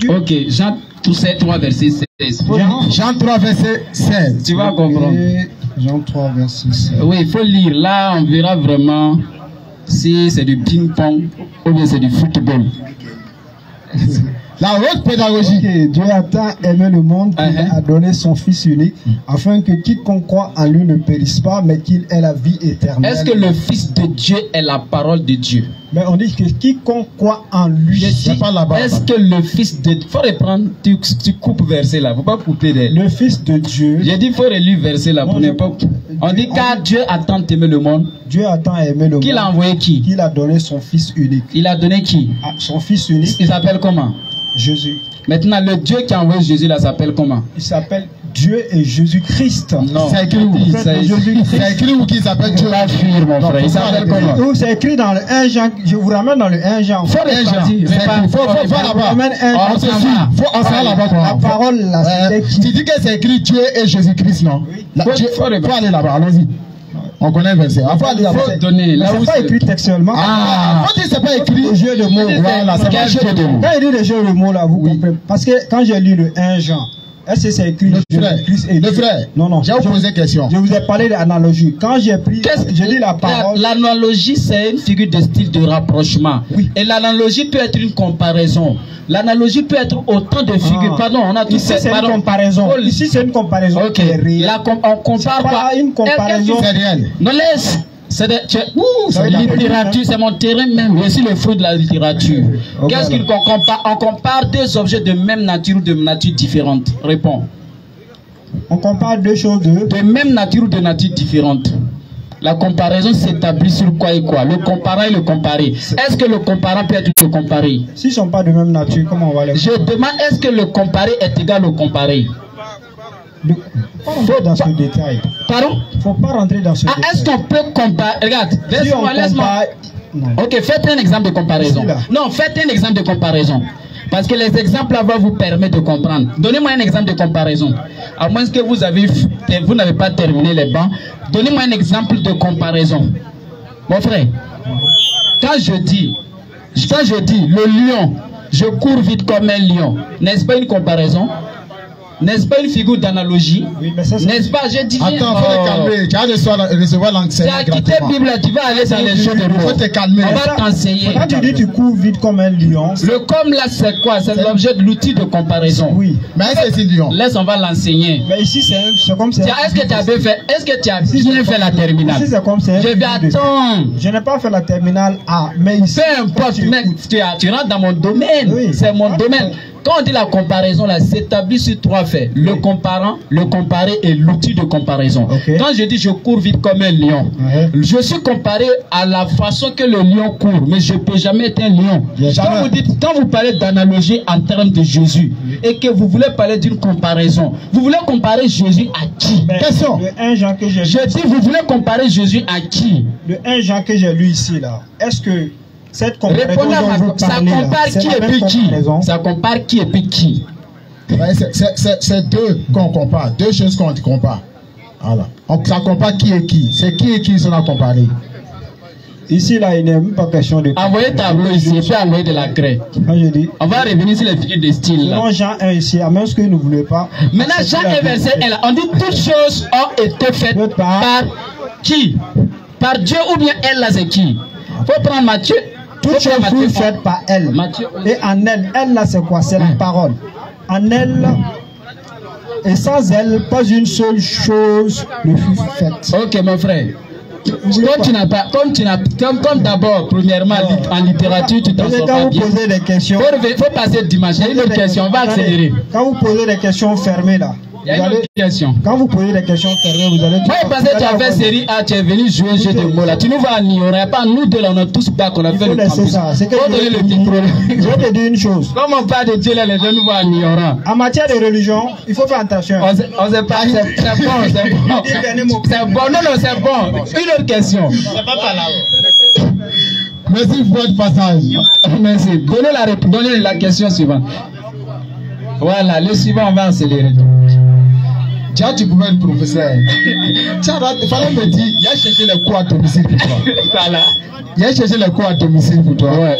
Ok, Jean 3, verset 16. Jean 3, verset 16. Tu vas comprendre. Jean 3, verset 16. Oui, il faut lire. Là, on verra vraiment si c'est du ping-pong ou bien c'est du football. La haute pédagogie. Okay. Dieu a tant aimé le monde qu'il a donné son Fils unique, afin que quiconque croit en lui ne périsse pas, mais qu'il ait la vie éternelle. Est-ce que le Fils de Dieu est la parole de Dieu? Mais on dit que quiconque croit en lui. Est-ce que le Fils de Dieu... Faut reprendre, tu coupes verset là, faut pas couper des... Le Fils de Dieu... J'ai dit faut relire verset là, pour ne pas... On dit car Dieu a tant aimé le monde. Dieu a tant aimé le monde. Qu'il a envoyé qui? Qu'il a donné son Fils unique. Il a donné qui? Son Fils unique. Il s'appelle comment? Jésus. Maintenant, le Dieu qui a envoyé Jésus là s'appelle comment? Il s'appelle Dieu et Jésus-Christ. Non. C'est écrit où? C'est écrit où qu'il s'appelle Dieu? Mon frère. Il s'appelle comment? C'est écrit dans le 1 Jean. Je vous ramène dans le 1 Jean. Faut là-bas. La parole là, c'était qui? Tu dis que c'est écrit Dieu et Jésus-Christ, non? Faut aller là-bas, allons-y. On connaît le verset. Il faut donner. Là où c'est pas écrit textuellement. Faut dire c'est pas écrit. Le jeu de mots. Voilà, c'est pas un jeu de mots. Quand il dit le jeu de mots là, vous comprenez. Parce que quand j'ai lu le 1 Jean, est-ce que c'est écrit le frère, non. J'ai posé une question. Je vous ai parlé d'analogie. Quand j'ai pris, j'ai dit la parole. L'analogie, c'est une figure de style de rapprochement. Oui. Et l'analogie peut être une comparaison. L'analogie peut être autant de figures. Pardon, on a tout ici c'est une comparaison. Ici c'est une comparaison. Ok. On compare pas une comparaison. C'est réel. Non, laisse. C'est littérature, c'est mon terrain même. Je suis le fruit de la littérature. Qu'est-ce qu'on compare? On compare deux objets de même nature ou de nature différente. Réponds. On compare deux choses de même nature ou de nature différente. La comparaison s'établit sur quoi et quoi? Le comparant et le comparé. Est-ce que le comparant peut être le comparé? S'ils ne sont pas de même nature, comment on va les comparer? Je demande, est-ce que le comparé est égal au comparé? Pas rentrer dans ce détail. Pardon? Faut pas rentrer dans ce détail. Est-ce qu'on peut comparer? Regarde, laisse-moi. Ok, faites un exemple de comparaison. Non, faites un exemple de comparaison. Parce que les exemples là vont vous permettre de comprendre. Donnez-moi un exemple de comparaison. À moins que vous n'avez pas terminé les bancs. Donnez-moi un exemple de comparaison. Mon frère, quand je dis le lion, je cours vite comme un lion, n'est-ce pas une comparaison? N'est-ce pas une figure d'analogie? Oui, n'est-ce pas? Je dis. Attends, faut te calmer. Tu vas recevoir l'enseignement. Tu as quitté la Bible, tu vas aller dans les jeux de mots. Faut te calmer. On va t'enseigner. Quand tu dis tu cours vite comme un lion. Le comme là, c'est quoi? C'est l'objet de l'outil de comparaison. Oui. Mais est-ce que c'est lion? Laisse, on va l'enseigner. Mais ici, c'est comme ça. Est-ce que tu as bien fait la terminale? Ici, c'est comme ça. Je vais attendre. Je n'ai pas fait la terminale A. Mais ici. Peu importe, mec, tu rentres dans mon domaine. Oui. C'est mon domaine. Quand on dit la comparaison, là, s'établit sur trois faits. Le comparant, le comparé et l'outil de comparaison. Quand je dis je cours vite comme un lion, je suis comparé à la façon que le lion court, mais je ne peux jamais être un lion. Quand vous parlez d'analogie en termes de Jésus, et que vous voulez parler d'une comparaison, vous voulez comparer Jésus à qui? Question. Le 1 Jean que j'ai lu. Je dis, vous voulez comparer Jésus à qui? Le 1 Jean que j'ai lu ici, là. Est-ce que cette comparaison ça compare qui et puis qui? Ça compare qui et puis qui? C'est deux qu'on compare, deux choses qu'on compare. Voilà. Ça compare qui et qui. C'est qui et qui sont à comparer. Ici, là, il n'est même pas question de... Envoyez tableau ici, et puis envoyez de la craie. On va revenir sur les figures de style. Là. Jean 1 ici, à même ce que vous ne voulez pas. Maintenant, Jean 1 verset 1 là, on dit toutes choses ont été faites par qui? Par Dieu ou bien elle là, c'est qui? Faut prendre Matthieu. Toutes choses furent faites par elle. Et en elle, elle là c'est quoi? C'est la parole. En elle, et sans elle, pas une seule chose ne fut faite. Ok mon frère. Comme d'abord, premièrement, en littérature, tu t'en sors pas bien. Quand vous posez des questions... Faut passer dimanche. Il y a une autre question, on va accélérer. Quand vous posez des questions fermées là, il y a une autre question. Quand vous posez des questions fermées, vous allez... Moi, parce que tu as fait série A, tu es venu jouer un jeu de mots là. Tu nous vas en ignorer. Pas nous deux là, on a tous bac, on a fait le campus. C'est que je vais te dire une chose. Comme on parle de Dieu là, les deux nous vont en ignorant. En matière de religion, il faut faire attention. On sait pas, c'est bon, c'est bon. C'est bon, non, c'est bon. Une autre question. C'est pas par là. Merci pour votre passage. Merci. Donnez la question suivante. Voilà, le suivant, on va accélérer. Tiens, tu pouvais être professeur. Tiens, il fallait me dire, il a cherché les cours à domicile pour toi. Voilà. Il a cherché les cours à domicile pour toi. Ouais.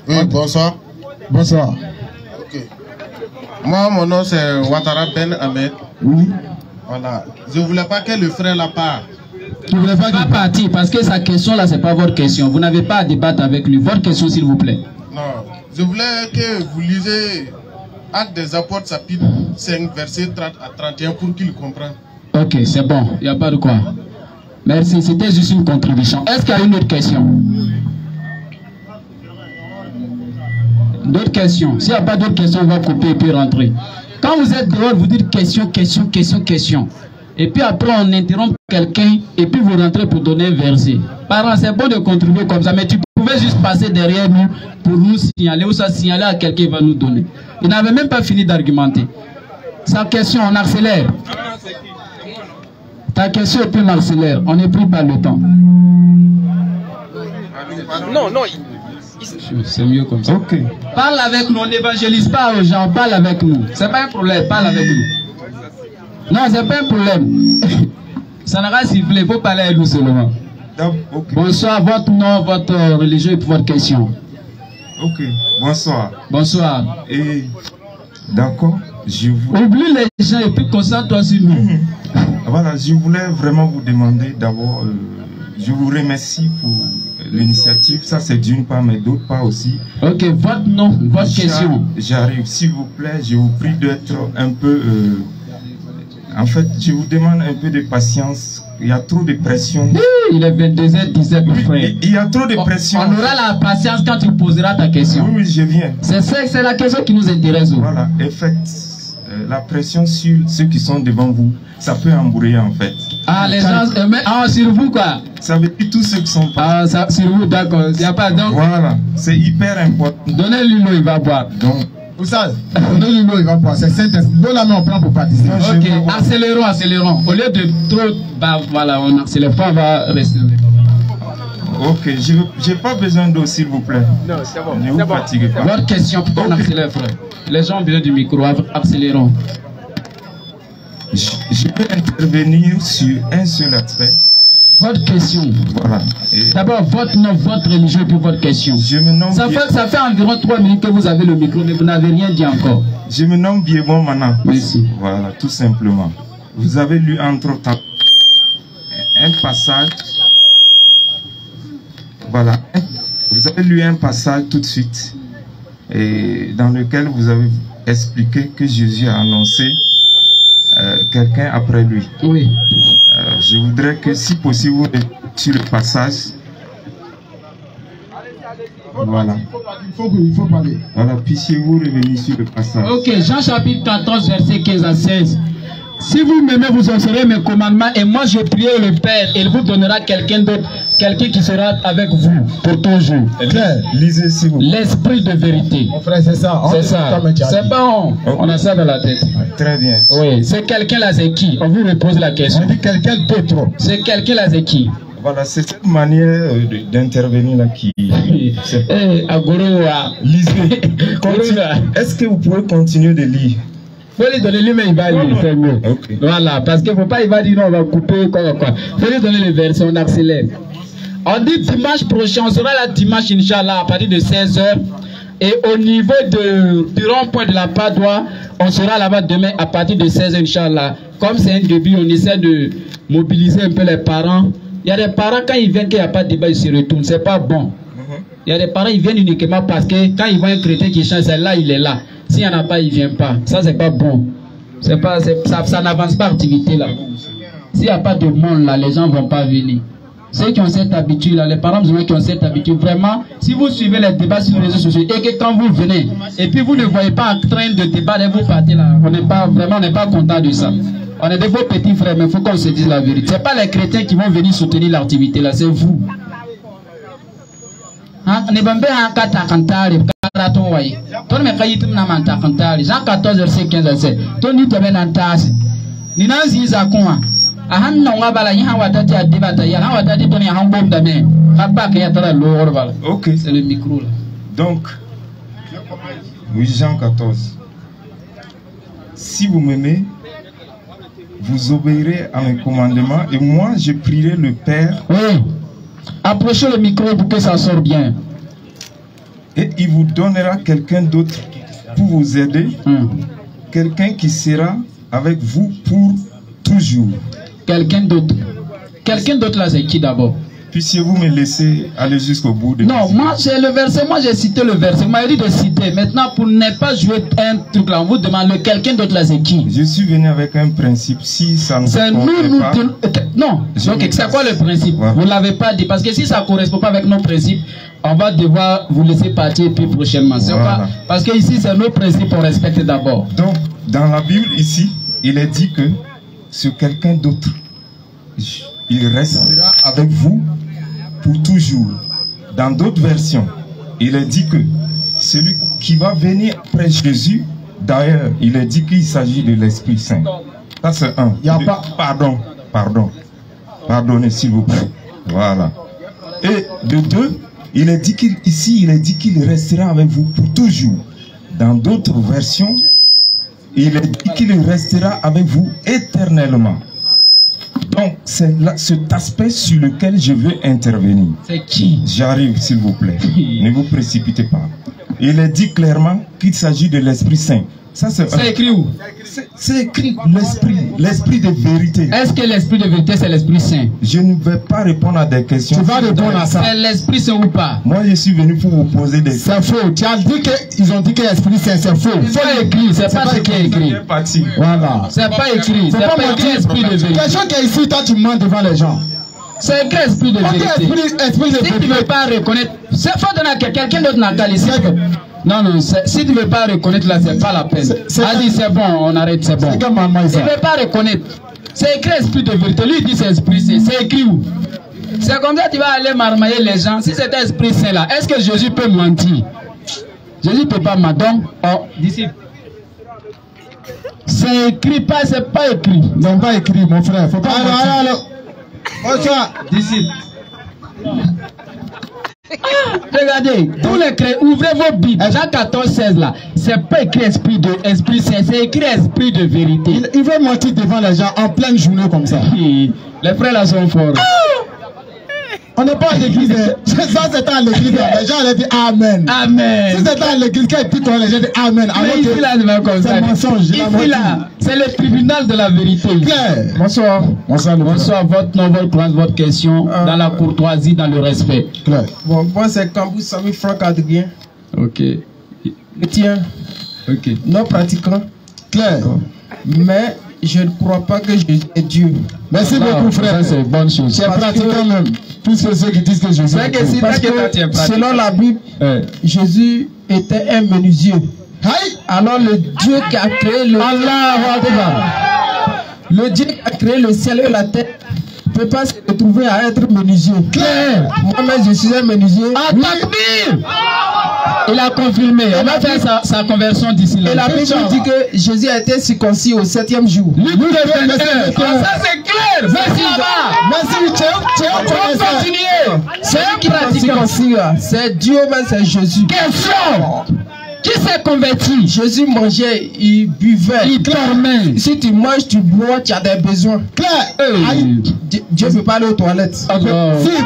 Oui, bonsoir. Bonsoir. Ok. Moi, mon nom c'est Ouattara Ben Ahmed. Oui. Voilà. Je ne voulais pas que le frère la part. Tu ne voulez pas partir parce que sa question là, c'est pas votre question. Vous n'avez pas à débattre avec lui. Votre question, s'il vous plaît. Non. Je voulais que vous lisez Actes des Apôtres, chapitre 5, verset 30 à 31 pour qu'il comprenne. Ok, c'est bon. Il n'y a pas de quoi. Merci. C'était juste une contribution. Est-ce qu'il y a une autre question? D'autres questions? S'il n'y a pas d'autres questions, on va couper et puis rentrer. Quand vous êtes dehors, vous dites question, question, question, question. Et puis après, on interrompt quelqu'un et puis vous rentrez pour donner un verset. Parents, c'est bon de contribuer comme ça, mais tu pouvais juste passer derrière nous pour nous signaler ou ça signaler à quelqu'un qui va nous donner. Il n'avait même pas fini d'argumenter. Sa question, on accélère. Ta question et puis on accélère. On n'est plus par le temps. Non, non. C'est mieux comme ça. Ok. Parle avec nous, on n'évangélise pas aux gens, parle avec nous. C'est pas un problème, parle avec nous. Non, c'est pas un problème. Ça n'a rien sifflé, il faut parler avec nous seulement. Okay. Bonsoir, votre nom, votre religion et puis votre question. Ok, bonsoir. Bonsoir. Et d'accord, je vous... Oublie les gens et puis concentre-toi sur nous. Voilà, je voulais vraiment vous demander d'abord, je vous remercie pour l'initiative. Ça c'est d'une part, mais d'autre part aussi. Ok, votre nom, votre question. J'arrive, s'il vous plaît, je vous prie d'être un peu... en fait, je vous demande un peu de patience. Il y a trop de pression. Il est 22h17, mon frère. Il y a trop de pression. On aura la patience quand tu poseras ta question. Oui, je viens. C'est la question qui nous intéresse. Voilà, en fait, la pression sur ceux qui sont devant vous, ça peut embrouiller en fait. Ah, les gens, sur vous quoi? Ça veut dire tous ceux qui sont pas. Ah, ça, sur vous, d'accord. Il n'y a pas donc. Voilà, c'est hyper important. Donnez-lui l'eau, il va boire. Donc, Oussad, donnez-lui l'eau, il va boire. C'est Saint-Esprit. Donne la main, on prend pour participer. Ok, accélérons, accélérons. Au lieu de trop, bah voilà, on accélère pas, on va rester. Ok, je n'ai pas besoin d'eau, s'il vous plaît. Non, c'est bon. Ne vous fatiguez pas. Votre question, pourquoi on accélère, frère? Les gens ont besoin du micro, accélérons. Je peux intervenir sur un seul aspect. Votre question. Voilà. D'abord, votre nom, votre religion, puis votre question. Je me nomme ça fait environ 3 minutes que vous avez le micro, mais vous n'avez rien dit encore. Je me nomme Biebon Mana. Merci. Voilà, tout simplement. Vous avez lu entre-temps un passage. Voilà. Vous avez lu un passage tout de suite, et dans lequel vous avez expliqué que Jésus a annoncé quelqu'un après lui. Oui. Je voudrais que, si possible, vous sur le passage. Voilà. Il faut parler. Voilà, puissiez-vous revenir sur le passage. Ok, Jean chapitre 14, verset 15 à 16. Si vous m'aimez, vous observerez mes commandements, et moi je prierai le Père, et il vous donnera quelqu'un d'autre, quelqu'un qui sera avec vous pour toujours. Lisez, s'il vous plaît. L'esprit de vérité. Mon frère, c'est ça. C'est ça. C'est bon. On a ça dans la tête. Très bien. Oui, c'est quelqu'un là, c'est qui? On vous repose la question. On dit quelqu'un d'autre. C'est quelqu'un là, c'est qui? Voilà, c'est cette manière d'intervenir là qui... Lisez. Est-ce que vous pouvez continuer de lire? Il faut lui donner lui, mais il va lire, c'est mieux. Okay. Voilà, parce qu'il ne faut pas, il va dire non, on va couper, quoi. Il faut lui donner les versets, on accélère. On dit dimanche prochain, on sera là dimanche, Inch'Allah, à partir de 16h. Et au niveau du rond-point de la Padoie, on sera là-bas demain à partir de 16h, Inch'Allah. Comme c'est un début, on essaie de mobiliser un peu les parents. Il y a des parents, quand ils viennent, qu'il n'y a pas de débat, ils se retournent. C'est pas bon. Il y a des parents, ils viennent uniquement parce que quand ils voient un chrétien qui change, là, il est là. S'il n'y en a pas, il ne vient pas. Ça, c'est pas bon. Ça n'avance pas l'activité là. S'il n'y a pas de monde là, les gens ne vont pas venir. Ceux qui ont cette habitude là, les parents qui ont cette habitude, vraiment, si vous suivez les débats sur les réseaux sociaux et que quand vous venez, et puis vous ne voyez pas en train de débattre et vous partez là, on n'est pas content de ça. On est de vos petits frères, mais il faut qu'on se dise la vérité. Ce n'est pas les chrétiens qui vont venir soutenir l'activité là, c'est vous. Jean 14, verset 15 à 16. Tony te ben antas. Nina ziza kwa. Ahanna ngabala yiha watati adibata ya ha watati toni hambom dame. Kaba ke yatara lo bala. OK, c'est le micro là. Donc oui, Jean 14. Si vous m'aimez, vous obéirez à mes commandements et moi je prierai le Père. Oui. Approchez le micro pour que ça sorte bien. et il vous donnera quelqu'un d'autre pour vous aider, quelqu'un qui sera avec vous pour toujours. Quelqu'un d'autre. Quelqu'un d'autre là, c'est qui d'abord? Puissiez-vous me laisser aller jusqu'au bout de Non, moi j'ai le verset, moi j'ai cité le verset. Vous m'avez dit de citer. Maintenant, pour ne pas jouer un truc là, on vous demande le quelqu'un d'autre là, c'est qui? Je suis venu avec un principe. Si ça ne correspond pas... Non, donc c'est quoi le principe? Ouais. Vous ne l'avez pas dit. Parce que si ça ne correspond pas avec nos principes, on va devoir vous laisser partir plus prochainement. Voilà. Parce que ici, c'est nos principes qu'on respecte d'abord. Donc, dans la Bible ici, il est dit que sur quelqu'un d'autre, il restera avec vous pour toujours. Dans d'autres versions, il est dit que celui qui va venir après Jésus, d'ailleurs, il est dit qu'il s'agit de l'Esprit Saint. Ça c'est un. Pardonnez s'il vous plaît. Voilà. Et de deux, il est dit qu'il restera avec vous pour toujours. Dans d'autres versions, il est dit qu'il restera avec vous éternellement. Donc, c'est cet aspect sur lequel je veux intervenir. C'est qui? J'arrive, s'il vous plaît. Ne vous précipitez pas. Il est dit clairement qu'il s'agit de l'Esprit Saint. Ça, c'est écrit où? C'est écrit l'Esprit de vérité. Est-ce que l'Esprit de vérité, c'est l'Esprit Saint? Je ne vais pas répondre à des questions. Tu vas répondre à ça. C'est l'Esprit Saint ou pas? Moi, je suis venu pour vous poser des questions. C'est faux. Tu as dit qu'ils ont dit que l'Esprit Saint, c'est faux. C'est pas écrit, c'est pas ce qui est écrit. Voilà. C'est pas écrit, c'est pas écrit Esprit de vérité. Question qui est ici, toi, tu mens devant les gens. C'est écrit Esprit de vérité. Si tu ne veux pas reconnaître, c'est faut donner à quelqu'un d'autre n'a qu'à laisser. Non, si tu ne veux pas reconnaître là, c'est pas la peine. Vas-y, c'est bon, on arrête, c'est bon. Si tu ne veux pas reconnaître, c'est écrit Esprit de vérité. Lui, il dit c'est Esprit Saint. C'est écrit où? C'est comme ça que tu vas aller marmailler les gens. Si c'était Esprit Saint là, est-ce que Jésus peut mentir? Jésus ne peut pas mentir. Donc, disciple. C'est écrit, pas, c'est pas écrit. Non, pas écrit, mon frère. Faut pas alors. Bonsoir, disciple. Regardez, tous les chrétiens, ouvrez vos Bibles. Jean 14, 16 là, c'est pas écrit Esprit Saint, c'est écrit Esprit de vérité. Il veut mentir devant les gens en pleine journée comme ça. Les frères là sont forts. On n'est pas à l'église. Ça c'était à l'église. Les gens allaient dire Amen. Amen. Si c'était à l'église, quand ils dit les gens disent Amen. Mais ici là, c'est mensonge. Ici là, c'est le tribunal de la vérité. Claire. Bonsoir. Bonsoir. Votre nom, votre place, votre question, dans la courtoisie, dans le respect. Claire. Bon, moi c'est Cambou Samy Franck Adrien. Ok. Le tien. Ok. Non pratiquant. Claire. Mais je ne crois pas que Jésus est Dieu. Merci beaucoup, frère. C'est bonne chose. Tu es pratiquant même. Plus que ceux qui disent que Jésus est Dieu. Parce que selon la Bible, Jésus était un menuisier. Alors le Dieu qui a créé le Dieu qui a créé le ciel et la terre ne peut pas se retrouver à être menuisier. Claire. Moi-même, je suis un menuisier. Il a confirmé. On va faire sa conversion d'ici là. Et la Bible dit que Jésus a été circoncis au 7e jour. Ça c'est clair. Merci là-bas. Merci. C'est un qui circoncis. C'est Dieu même, c'est Jésus. Question. Qui s'est converti? Jésus mangeait, il buvait. Il dormait. Si tu manges, tu bois, tu as des besoins. Claire. Dieu ne peut pas aller aux toilettes. S'il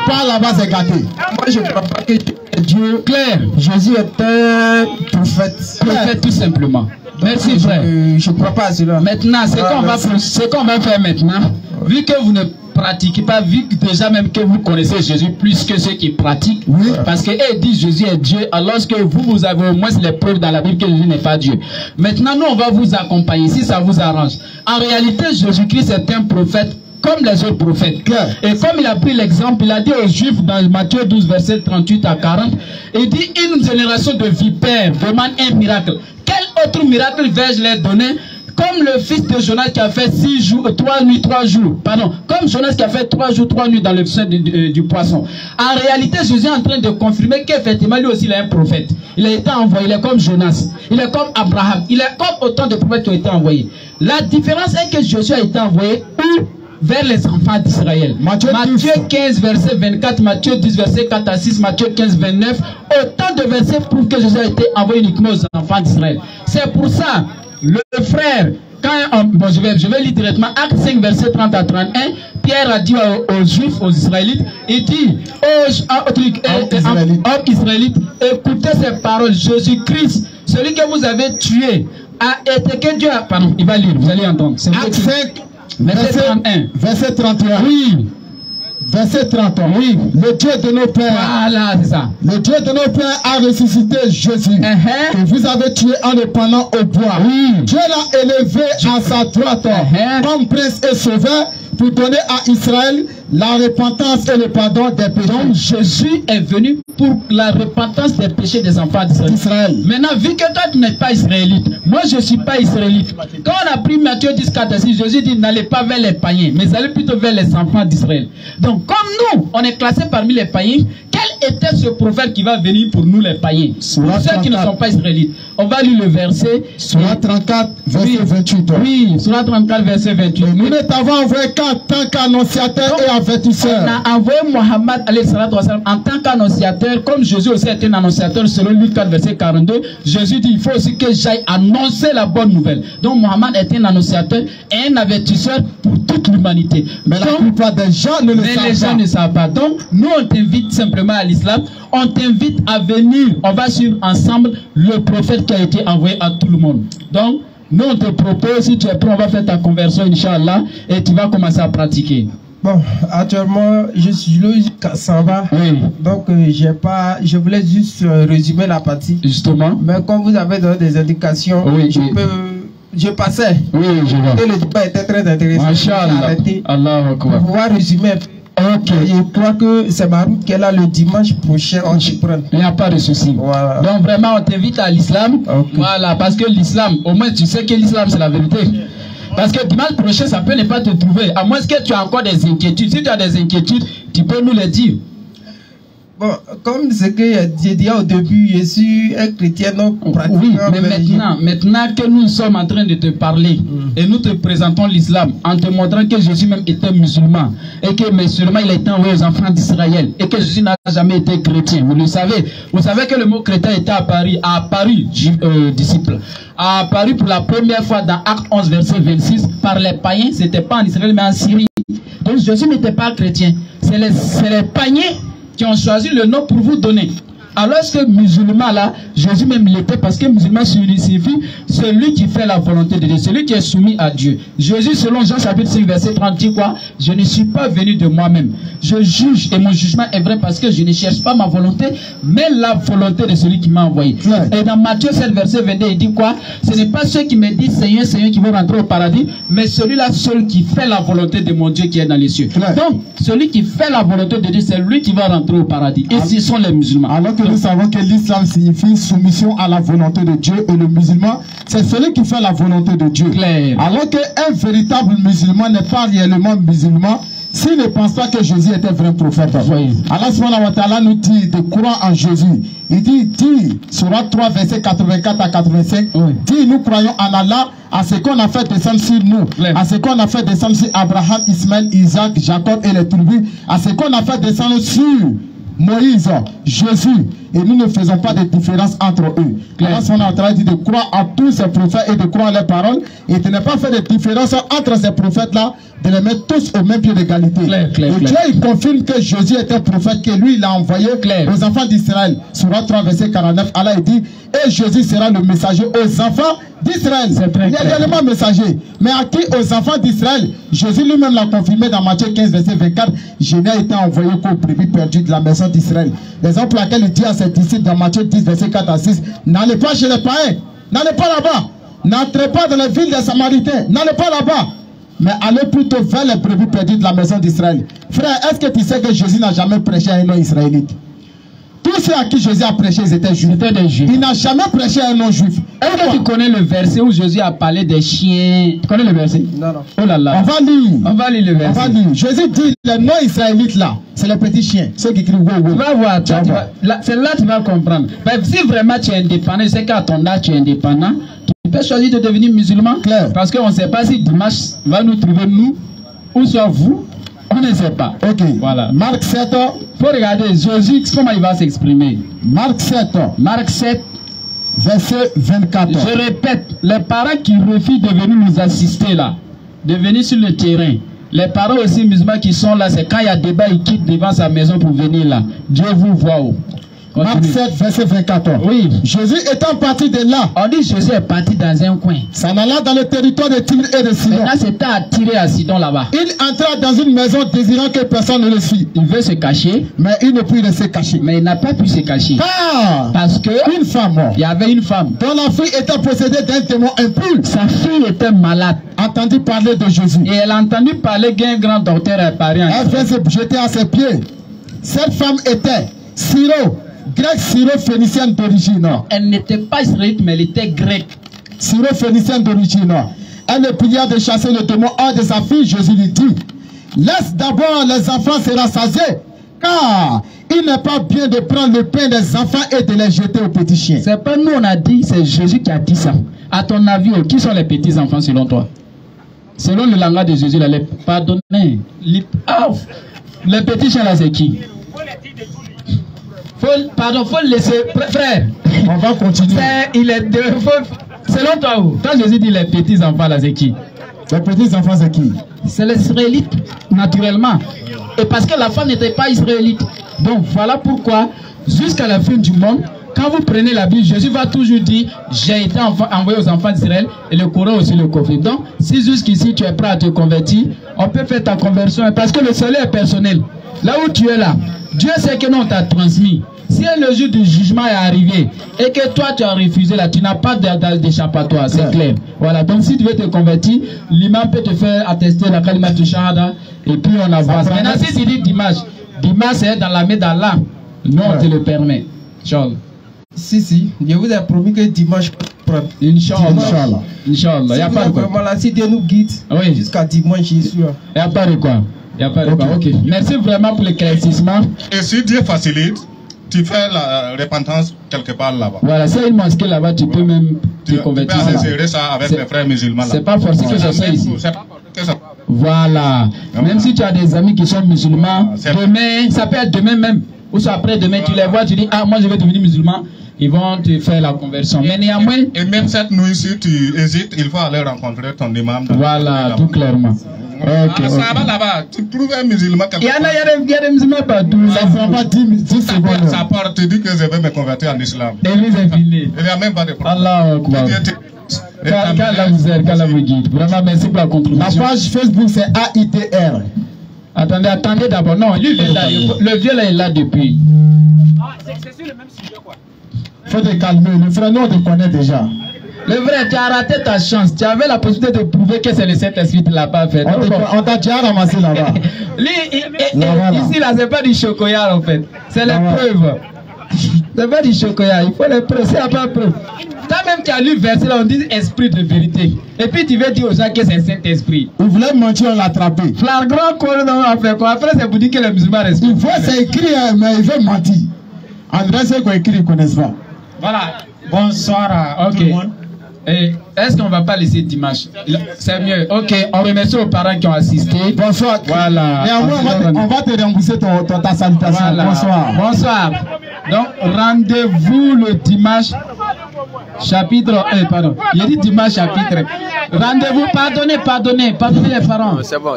parle là-bas, c'est gâté. Moi, je ne crois pas que Dieu. Claire. Jésus est un prophète. Prophète tout simplement. Merci frère. Je ne crois pas à cela. Maintenant, ce qu'on va faire maintenant, vu que vous ne pratiquez pas, vu que déjà même que vous connaissez Jésus plus que ceux qui pratiquent, parce que eux disent Jésus est Dieu, alors que vous avez au moins les preuves dans la Bible que Jésus n'est pas Dieu. Maintenant, nous, on va vous accompagner, si ça vous arrange. En réalité, Jésus-Christ est un prophète comme les autres prophètes. Et comme il a pris l'exemple, il a dit aux Juifs dans Matthieu 12, verset 38 à 40, il dit, une génération de vipères demande un miracle. Quel autre miracle vais-je leur donner? Comme le fils de Jonas qui a fait 3 nuits, 3 jours. Pardon. Comme Jonas qui a fait 3 jours, 3 nuits dans le sein du poisson. En réalité, Jésus est en train de confirmer qu'effectivement, lui aussi, il est un prophète. Il a été envoyé. Il est comme Jonas. Il est comme Abraham. Il est comme autant de prophètes qui ont été envoyés. La différence est que Jésus a été envoyé où? Vers les enfants d'Israël. Matthieu 15, verset 24, Matthieu 10, verset 4 à 6, Matthieu 15, 29. Autant de versets prouvent que Jésus a été envoyé uniquement aux enfants d'Israël. C'est pour ça, le frère bon, je vais lire directement Acte 5, verset 30 à 31. Pierre a dit aux Juifs, aux Israélites, il dit aux Israélites, écoutez ces paroles. Jésus-Christ, celui que vous avez tué, a été que Dieu a... Pardon, il va lire, vous allez entendre. Acte 5, verset 31. Verset 31. Oui. Verset 31. Oui. Le Dieu de nos pères. Voilà, c'est ça. Le Dieu de nos pères a ressuscité Jésus. Que vous avez tué en le pendant au bois. Oui. Dieu l'a élevé à sa droite comme prince et sauveur pour donner à Israël la repentance et le pardon des péchés. Donc Jésus est venu pour la repentance des péchés des enfants d'Israël. Maintenant, vu que toi tu n'es pas israélite, moi je ne suis pas israélite. Quand on a pris Matthieu 10, 4, 6, Jésus dit n'allez pas vers les païens, mais allez plutôt vers les enfants d'Israël. Donc comme nous, on est classés parmi les païens, quel était ce prophète qui va venir pour nous les païens, pour ceux qui ne sont pas israélites? On va lire le verset. Surah 34, verset 28. Oui, Surah 34, verset 28. Nous ne t'avons envoyé qu'en tant qu'annonciateur et avertisseur. On a envoyé Mohammed en tant qu'annonciateur, comme Jésus aussi était un annonciateur selon Luc 4, verset 42. Jésus dit il faut aussi que j'aille annoncer la bonne nouvelle. Donc Mohammed était un annonciateur et un avertisseur pour toute l'humanité. Mais la plupart des gens ne le savent pas. Les gens ne savent pas. Donc nous on t'invite simplement à l'islam. On t'invite à venir. On va suivre ensemble le prophète qui a été envoyé à tout le monde. Donc nous on te propose, si tu es prêt, on va faire ta conversion, Inch'Allah, et tu vas commencer à pratiquer. Bon, actuellement, je suis Louis Kassamba. Oui. Donc, je voulais juste résumer la partie. Justement. Mais comme vous avez donné des indications, oui, je passais. Oui, je vois. Et le débat était très intéressant. Masha'Allah. Allah pour pouvoir résumer. Ok, je crois que c'est ma route qu'elle a le dimanche prochain, on s'y prend. Il n'y a pas de souci. Voilà. Donc vraiment, on t'invite à l'islam. Okay. Voilà, parce que l'islam, au moins tu sais que l'islam c'est la vérité. Parce que dimanche prochain, ça peut ne pas te trouver. À moins que tu as encore des inquiétudes. Si tu as des inquiétudes, tu peux nous les dire. Bon, comme ce que j'ai dit au début, je suis un chrétien non pratiquant. Oui, mais maintenant que nous sommes en train de te parler et nous te présentons l'islam en te montrant que Jésus même était musulman et que musulman il a été envoyé aux enfants d'Israël et que Jésus n'a jamais été chrétien. Vous le savez. Vous savez que le mot chrétien était apparu disciple, a apparu pour la première fois dans Acte 11 verset 26 par les païens. C'était pas en Israël mais en Syrie. Donc Jésus n'était pas chrétien. C'est les païens qui ont choisi le nom pour vous donner. Alors que musulman là, Jésus même l'était parce que musulman signifie celui qui fait la volonté de Dieu, celui qui est soumis à Dieu. Jésus selon Jean chapitre 5 verset 30 dit quoi? Je ne suis pas venu de moi-même. Je juge et mon jugement est vrai parce que je ne cherche pas ma volonté, mais la volonté de celui qui m'a envoyé. Et dans Matthieu 7 verset 22 il dit quoi? Ce n'est pas ceux qui me disent Seigneur, Seigneur qui vont rentrer au paradis, mais celui-là seul qui fait la volonté de mon Dieu qui est dans les cieux. Donc celui qui fait la volonté de Dieu, c'est lui qui va rentrer au paradis. Et ce sont les musulmans. Alors que nous savons que l'islam signifie soumission à la volonté de Dieu et le musulman, c'est celui qui fait la volonté de Dieu. Claire. Alors qu'un véritable musulman n'est pas réellement musulman s'il ne pense pas que Jésus était vrai prophète. Oui. Allah subhanahu wa ta'ala nous dit de croire en Jésus. Il dit, Surah 3 verset 84 à 85, dit nous croyons en Allah, à ce qu'on a fait descendre sur nous, à ce qu'on a fait descendre sur Abraham, Ismaël, Isaac, Jacob et les tribus, à ce qu'on a fait descendre sur Moïse, Jésus, et nous ne faisons pas de différence entre eux. Allah subhanahu wa ta'ala dit de croire à tous ces prophètes et de croire à leurs paroles et de ne pas faire de différence entre ces prophètes-là, de les mettre tous au même pied d'égalité. Et Dieu il confirme que Jésus est un prophète, que lui il a envoyé aux enfants d'Israël. Surah 3 verset 49, Allah il dit et Jésus sera le messager aux enfants d'Israël. Il est également messager. Mais à qui? Aux enfants d'Israël. Jésus lui-même l'a confirmé dans Matthieu 15 verset 24. Je n'ai été envoyé qu'aux brebis perdues de la maison d'Israël. Raison pour laquelle il dit à ses disciples dans Matthieu 10 verset 4 à 6, n'allez pas chez les païens, n'allez pas là-bas, n'entrez pas dans les villes des Samaritains, n'allez pas là-bas, mais allez plutôt vers les brebis perdues de la maison d'Israël. Frère, est-ce que tu sais que Jésus n'a jamais prêché à un non-israélite? Tous ceux à qui Jésus a prêché, ils étaient juifs. Il n'a jamais prêché à un non-juif. Est-ce que tu connais le verset où Jésus a parlé des chiens? Tu connais le verset? Non. Oh là là. On va lire. On va lire le verset. On va lire. Jésus dit, les non-israélites là, c'est les petits chiens. Ceux qui crient wow, wow. Tu vas voir. C'est là que tu vas comprendre. Mais si vraiment tu es indépendant, je sais qu'à ton âge tu es indépendant, tu peux choisir de devenir musulman. Clair. Parce qu'on ne sait pas si dimanche va nous trouver nous, ou soit vous. On ne sait pas. Ok. Voilà. Marc 7. Il faut regarder Jésus, comment il va s'exprimer. Marc 7. Marc 7. verset 24. Je répète, les parents qui refusent de venir nous assister là, de venir sur le terrain, les parents aussi musulmans qui sont là, c'est quand il y a débat, ils quittent devant sa maison pour venir là. Dieu vous voit. Marc 7, verset 24. Oui. Jésus étant parti de là. On dit Jésus est parti dans un coin. S'en allant dans le territoire de Tyr et de Sidon. Maintenant, c'était attiré à Sidon là-bas. Il entra dans une maison désirant que personne ne le suit. Il veut se cacher. Mais il ne put se cacher. Mais il n'a pas pu se cacher. Parce que une femme. Il y avait une femme. Dont la fille était possédée d'un démon impur. Sa fille était malade. Entendu parler de Jésus. Et elle a entendu parler qu'un grand docteur à Paris. Elle vint se jeter à ses pieds. Cette femme était Syro. Grec syro-phénicienne d'origine. Elle n'était pas israélite, mais elle était grecque. Syro-phénicienne d'origine. Elle le pria de chasser le démon hors de sa fille. Jésus lui dit, laisse d'abord les enfants se rassasier, car il n'est pas bien de prendre le pain des enfants et de les jeter aux petits chiens. C'est pas nous on a dit, c'est Jésus qui a dit ça. À ton avis, qui sont les petits enfants selon toi? Selon le langage de Jésus, les pardonnez. Les petits chiens là, c'est qui? Faut le laisser, frère. On va continuer. Selon toi, quand Jésus dit les petits enfants là, c'est qui? Les petits enfants, c'est qui? C'est les Israélites, naturellement. Et parce que la femme n'était pas israélite. Donc voilà pourquoi, jusqu'à la fin du monde, quand vous prenez la Bible, Jésus va toujours dire, j'ai été envoyé aux enfants d'Israël, et le Coran aussi le confirme. Donc, si jusqu'ici tu es prêt à te convertir, on peut faire ta conversion, parce que le salut est personnel. Là où tu es là, Dieu sait que non, t'a transmis. Si le jour du jugement est arrivé et que toi tu as refusé là, tu n'as pas d'échappatoire, c'est clair. Voilà, donc si tu veux te convertir, l'imam peut te faire attester la kalima de shahada et puis on avance. Maintenant, si tu dis dimanche c'est dans la main d'Allah, non, on te le permet. Inch'Allah. Si, je vous ai promis que dimanche, Inch'Allah. Inch'Allah, il n'y a pas de quoi. Voilà, si Dieu nous guide jusqu'à dimanche, je suis sûr. Il n'y a pas de quoi. Il n'y a pas de quoi. Ok. Merci vraiment pour l'éclaircissement. Et si Dieu facilite, tu fais la repentance quelque part là-bas. Voilà, c'est une mosquée là-bas, tu peux même te convertir. Tu peux aller ça avec les frères musulmans. C'est pas forcément que ça soit ici. Voilà. Même si tu as des amis qui sont musulmans, demain, ça peut être demain même, ou soit après-demain, tu les vois, tu dis, ah, moi je vais devenir musulman, ils vont te faire la conversion. Mais néanmoins. Et même cette nuit, si tu hésites, il faut aller rencontrer ton imam. Voilà, tout clairement. Okay, ça va là-bas, tu trouves un musulman quelque part. Il y a des musulmans partout. Ça ne prend pas 10 secondes. Ça part, tu dis que je vais me convertir en islam. Il n'y a même pas de problème. Allah Akbar. Qu'Allah vous aide, qu'Allah vous guide. Vraiment, merci pour la contribution. La page Facebook, c'est AITR. Attendez d'abord. Non, lui, le vieux là, il est là depuis. C'est sur le même sujet, quoi. Faut te calmer. Le frère, nous, on te connaît déjà. Le vrai, tu as raté ta chance. Tu avais la possibilité de prouver que c'est le Saint-Esprit qui ne l'a pas fait. On t'a déjà ramassé là-bas. Ici, là, c'est pas du chocolat en fait. C'est les preuves. C'est pas du chocolat. Il faut les preuves. C'est pas preuve. Toi-même, tu as lu le verset là, on dit esprit de vérité. Et puis, tu veux dire aux gens que c'est Saint-Esprit. Vous voulez mentir, on l'a attrapé. Flagrant, on a fait quoi? Après, c'est pour dire que les musulmans respectent. Il faut, c'est écrit, mais il veut mentir. André, c'est quoi écrit, ils ne connaissent pas. Voilà. Bonsoir à tout le monde. Est-ce qu'on ne va pas laisser dimanche? C'est mieux. Ok, on remercie aux parents qui ont assisté. Bonsoir. Voilà. Néanmoins, on va te rembourser ta salutation. Voilà. Bonsoir. Bonsoir. Donc, rendez-vous le dimanche. Chapitre. Pardon. Il dit dimanche chapitre. Rendez-vous. Pardonnez les parents. C'est bon.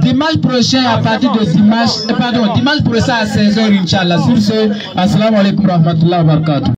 Dimanche prochain, à partir de dimanche. Dimanche prochain à 16h, Inch'Allah. Sur ce, assalamu alaikum wa rahmatullahi wa barakatuh.